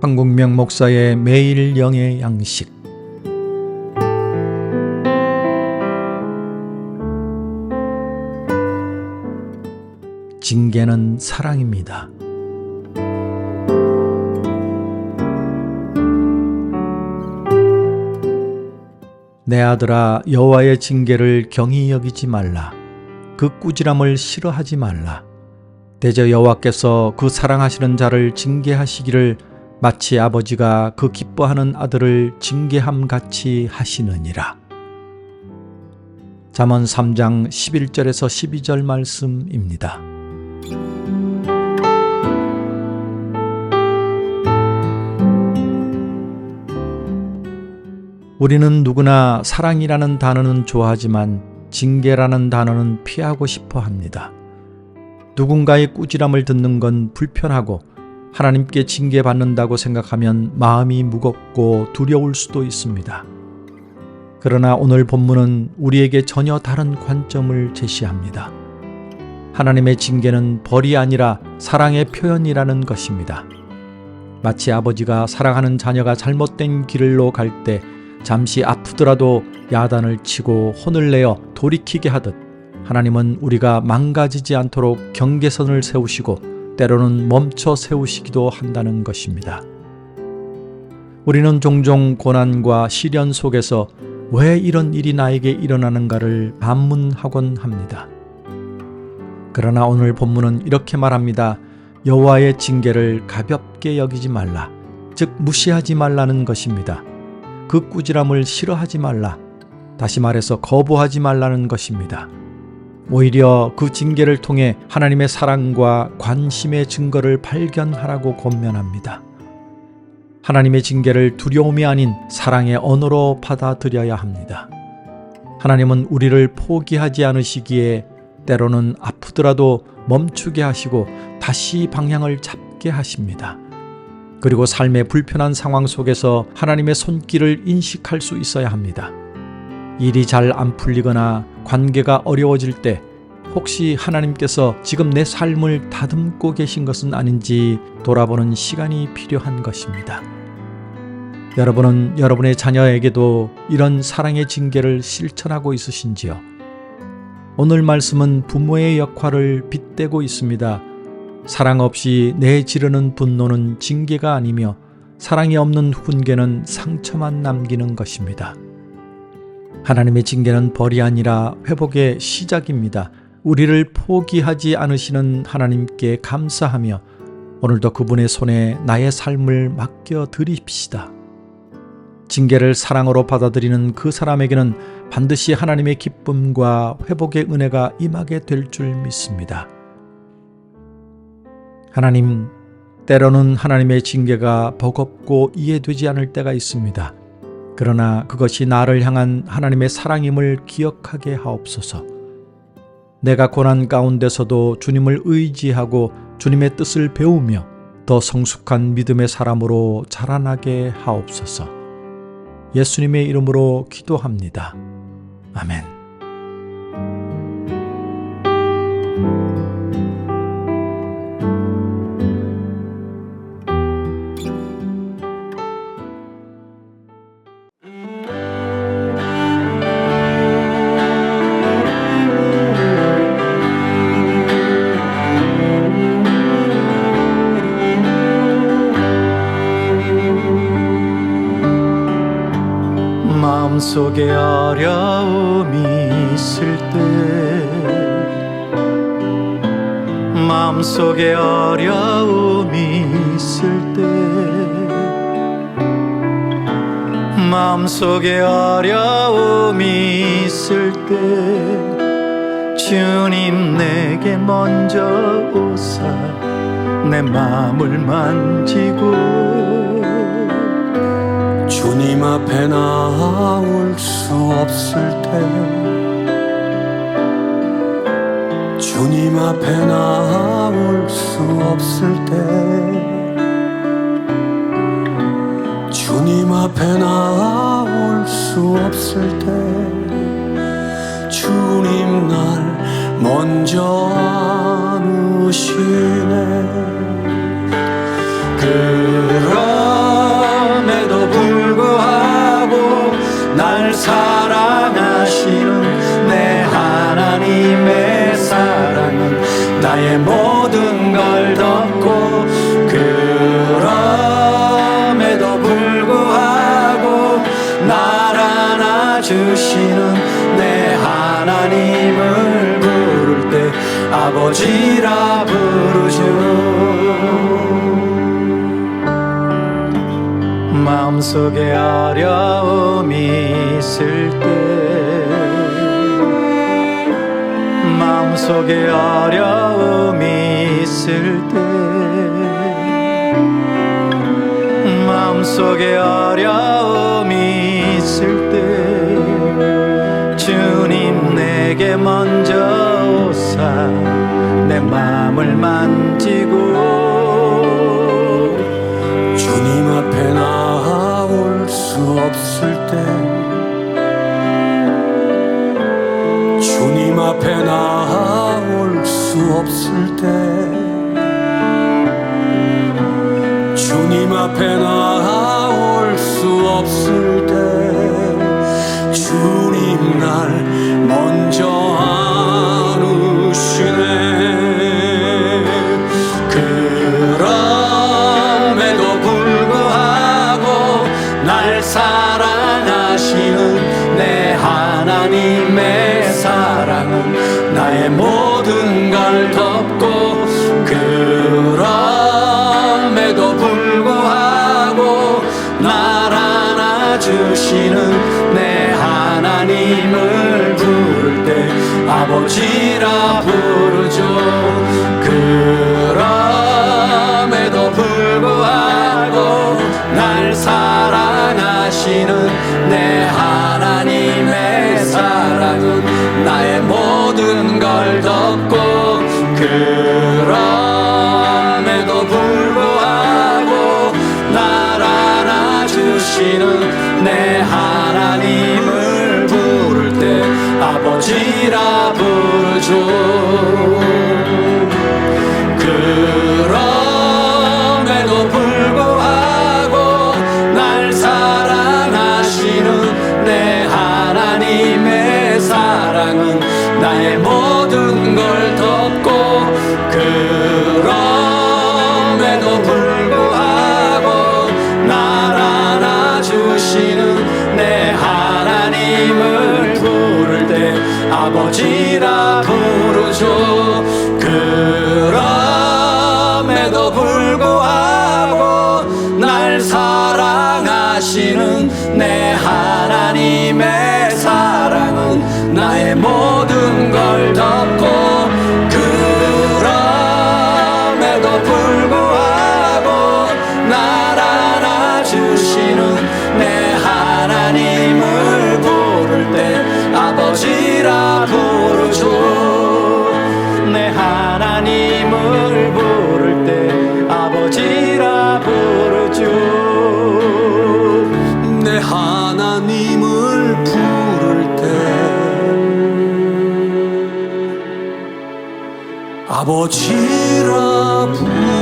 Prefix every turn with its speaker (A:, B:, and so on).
A: 황국명 목사의 매일 영의 양식. 징계는 사랑입니다. 내 아들아, 여호와의 징계를 경히 여기지 말라. 그 꾸지람을 싫어하지 말라. 대저 여호와께서 그 사랑하시는 자를 징계하시기를 마치 아버지가 그 기뻐하는 아들을 징계함 같이 하시느니라. 잠언 3장 11절에서 12절 말씀입니다. 우리는 누구나 사랑이라는 단어는 좋아하지만 징계라는 단어는 피하고 싶어 합니다. 누군가의 꾸지람을 듣는 건 불편하고 하나님께 징계받는다고 생각하면 마음이 무겁고 두려울 수도 있습니다. 그러나 오늘 본문은 우리에게 전혀 다른 관점을 제시합니다. 하나님의 징계는 벌이 아니라 사랑의 표현이라는 것입니다. 마치 아버지가 사랑하는 자녀가 잘못된 길로 갈 때 잠시 아프더라도 야단을 치고 혼을 내어 돌이키게 하듯 하나님은 우리가 망가지지 않도록 경계선을 세우시고 때로는 멈춰 세우시기도 한다는 것입니다. 우리는 종종 고난과 시련 속에서 왜 이런 일이 나에게 일어나는가를 반문하곤 합니다. 그러나 오늘 본문은 이렇게 말합니다. 여호와의 징계를 가볍게 여기지 말라. 즉 무시하지 말라는 것입니다. 그 꾸지람을 싫어하지 말라. 다시 말해서 거부하지 말라는 것입니다. 오히려 그 징계를 통해 하나님의 사랑과 관심의 증거를 발견하라고 권면합니다. 하나님의 징계를 두려움이 아닌 사랑의 언어로 받아들여야 합니다. 하나님은 우리를 포기하지 않으시기에 때로는 아프더라도 멈추게 하시고 다시 방향을 잡게 하십니다. 그리고 삶의 불편한 상황 속에서 하나님의 손길을 인식할 수 있어야 합니다. 일이 잘 안 풀리거나 관계가 어려워질 때 혹시 하나님께서 지금 내 삶을 다듬고 계신 것은 아닌지 돌아보는 시간이 필요한 것입니다. 여러분은 여러분의 자녀에게도 이런 사랑의 징계를 실천하고 있으신지요? 오늘 말씀은 부모의 역할을 빗대고 있습니다. 사랑 없이 내지르는 분노는 징계가 아니며 사랑이 없는 훈계는 상처만 남기는 것입니다. 하나님의 징계는 벌이 아니라 회복의 시작입니다. 우리를 포기하지 않으시는 하나님께 감사하며 오늘도 그분의 손에 나의 삶을 맡겨 드립시다. 징계를 사랑으로 받아들이는 그 사람에게는 반드시 하나님의 기쁨과 회복의 은혜가 임하게 될 줄 믿습니다. 하나님, 때로는 하나님의 징계가 버겁고 이해되지 않을 때가 있습니다. 그러나 그것이 나를 향한 하나님의 사랑임을 기억하게 하옵소서. 내가 고난 가운데서도 주님을 의지하고 주님의 뜻을 배우며 더 성숙한 믿음의 사람으로 자라나게 하옵소서. 예수님의 이름으로 기도합니다. 아멘.
B: 마음속에 어려움이 있을 때 마음속에 어려움이 있을 때 마음속에 어려움이 있을 때 주님 내게 먼저 오사 내 마음을 만지고 주님 앞에 나올 수 없을 때 주님 앞에 나올 수 없을 때 주님 앞에 나올 수 없을 때 주님 날 먼저 안으시네. 그런
A: 사랑하시는 내 하나님의 사랑은 나의 모든 걸 덮고 그럼에도 불구하고 날 안아주시는 내 하나님을 부를 때 아버지라 부르죠. 마음속에 어려움이 있을 때 마음속에 어려움이 있을 때 마음속에 어려움이 있을 때 주님 내게 먼저 오사 내 마음을 만지고
B: 주님 앞에 나올 수 없을 때 주님 앞에 나올 수 없을 때 주님 앞에 나올 수 없을 때 주님 날 먼저 안으시네. 그럼에도 불구하고 날 사랑하시는 내 하나님의 사랑은 나의 모든 걸 덮고 그럼에도 불구하고 날 안아주시는 내 하나님을 부를 때 아버지라 부르죠. 그럼에도 불구하고 날 사랑하시는 내 하나님의 사랑은 나의 모든 걸 덮고 그럼에도 불구하고 날 안아주시는 내 하나님을 부를 때 아버지라 부르죠. 그럼에도 불구하고 날 사랑하시는 내 하나님의 사랑은 나의 모든 걸 덮고 그럼에도 불구하고 날 안아주시는 내 하나님을 부를 때 아버지라 부르죠. 그럼에도 불구하고 날 사랑하시는 내 하나님의 사랑은 나의 모든 걸 덮고 그럼에도 불구하고 날 안아주시는 내 하나님을 부를 때 아버지라 부르죠. 내 하나님을 부를 때 아버지라 부르죠. 내 하나님을 부를 때 아버지라 부르죠.